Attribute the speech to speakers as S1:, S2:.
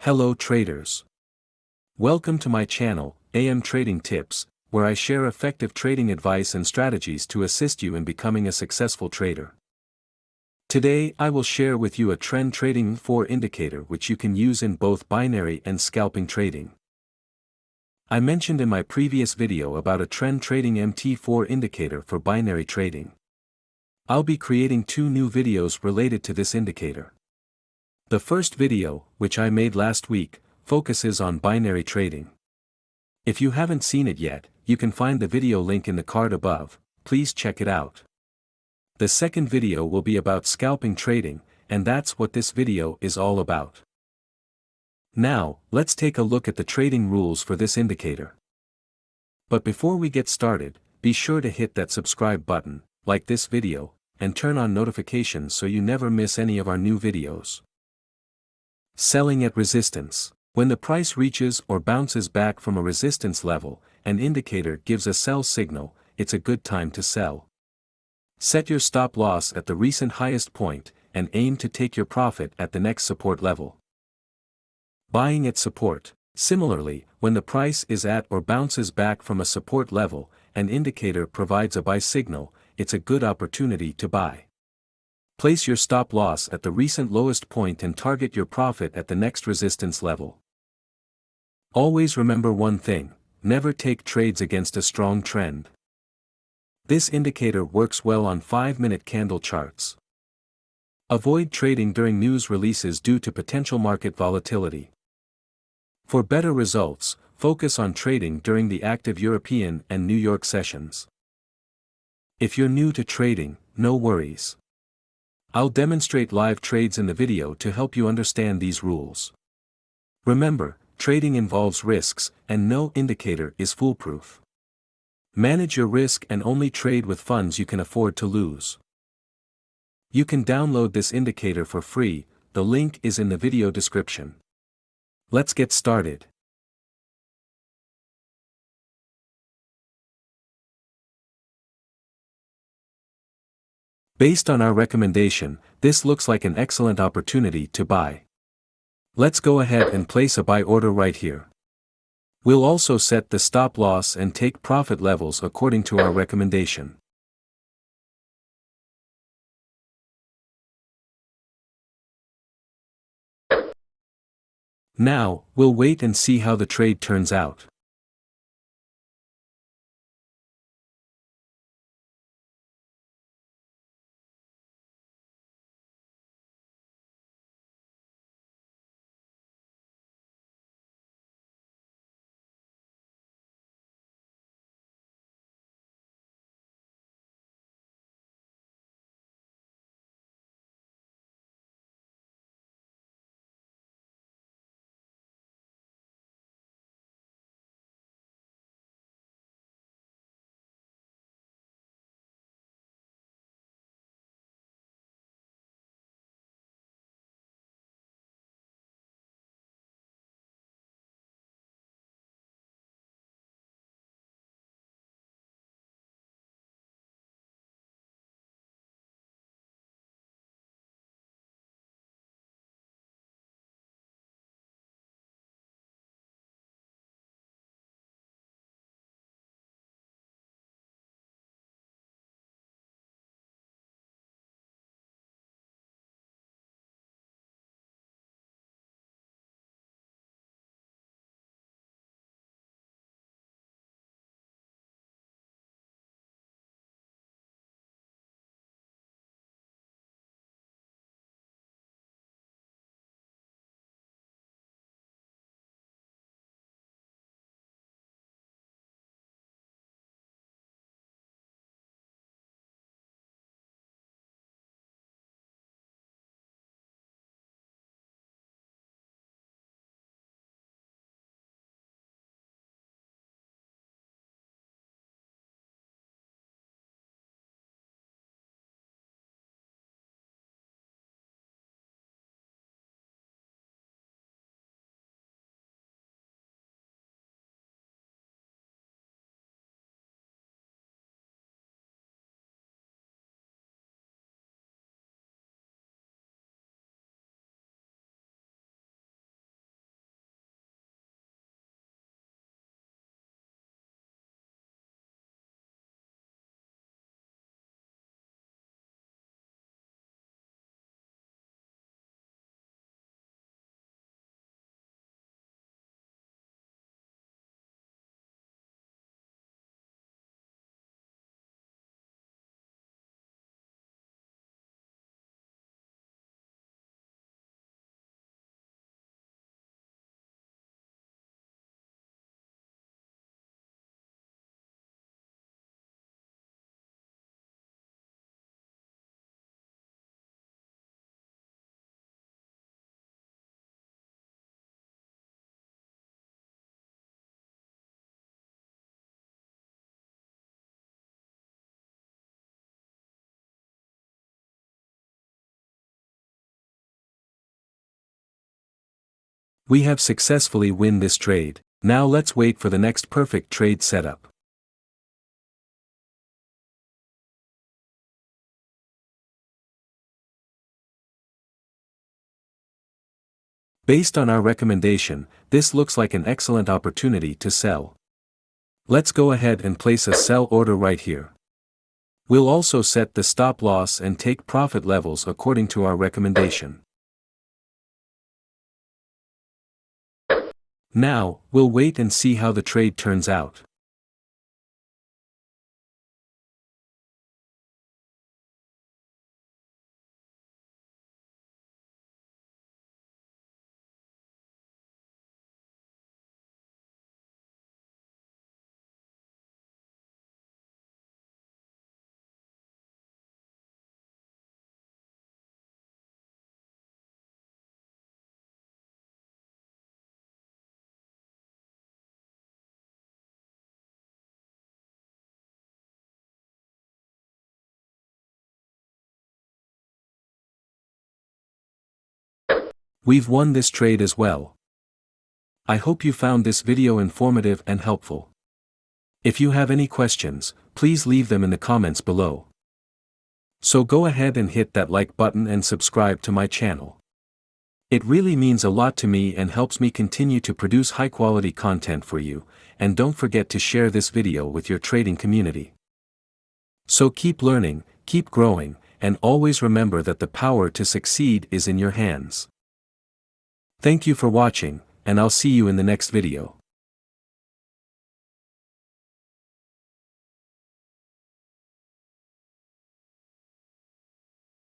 S1: Hello traders. Welcome to my channel, AM Trading Tips, where I share effective trading advice and strategies to assist you in becoming a successful trader. Today I will share with you a trend trading 4 indicator which you can use in both binary and scalping trading. I mentioned in my previous video about a trend trading MT4 indicator for binary trading. I'll be creating 2 new videos related to this indicator. The first video, which I made last week, focuses on binary trading. If you haven't seen it yet, you can find the video link in the card above, please check it out. The second video will be about scalping trading, and that's what this video is all about. Now, let's take a look at the trading rules for this indicator. But before we get started, be sure to hit that subscribe button, like this video, and turn on notifications so you never miss any of our new videos. Selling at resistance. When the price reaches or bounces back from a resistance level, an indicator gives a sell signal, it's a good time to sell. Set your stop loss at the recent highest point, and aim to take your profit at the next support level. Buying at support. Similarly, when the price is at or bounces back from a support level, an indicator provides a buy signal, it's a good opportunity to buy. Place your stop loss at the recent lowest point and target your profit at the next resistance level. Always remember one thing, never take trades against a strong trend. This indicator works well on 5-minute candle charts. Avoid trading during news releases due to potential market volatility. For better results, focus on trading during the active European and New York sessions. If you're new to trading, no worries. I'll demonstrate live trades in the video to help you understand these rules. Remember, trading involves risks, and no indicator is foolproof. Manage your risk and only trade with funds you can afford to lose. You can download this indicator for free, the link is in the video description. Let's get started. Based on our recommendation, this looks like an excellent opportunity to buy. Let's go ahead and place a buy order right here. We'll also set the stop loss and take profit levels according to our recommendation. Now, we'll wait and see how the trade turns out. We have successfully win this trade. Now let's wait for the next perfect trade setup. Based on our recommendation, this looks like an excellent opportunity to sell. Let's go ahead and place a sell order right here. We'll also set the stop loss and take profit levels according to our recommendation. Now, we'll wait and see how the trade turns out. We've won this trade as well. I hope you found this video informative and helpful. If you have any questions, please leave them in the comments below. So go ahead and hit that like button and subscribe to my channel. It really means a lot to me and helps me continue to produce high-quality content for you, and don't forget to share this video with your trading community. So keep learning, keep growing, and always remember that the power to succeed is in your hands. Thank you for watching, and I'll see you in the next video.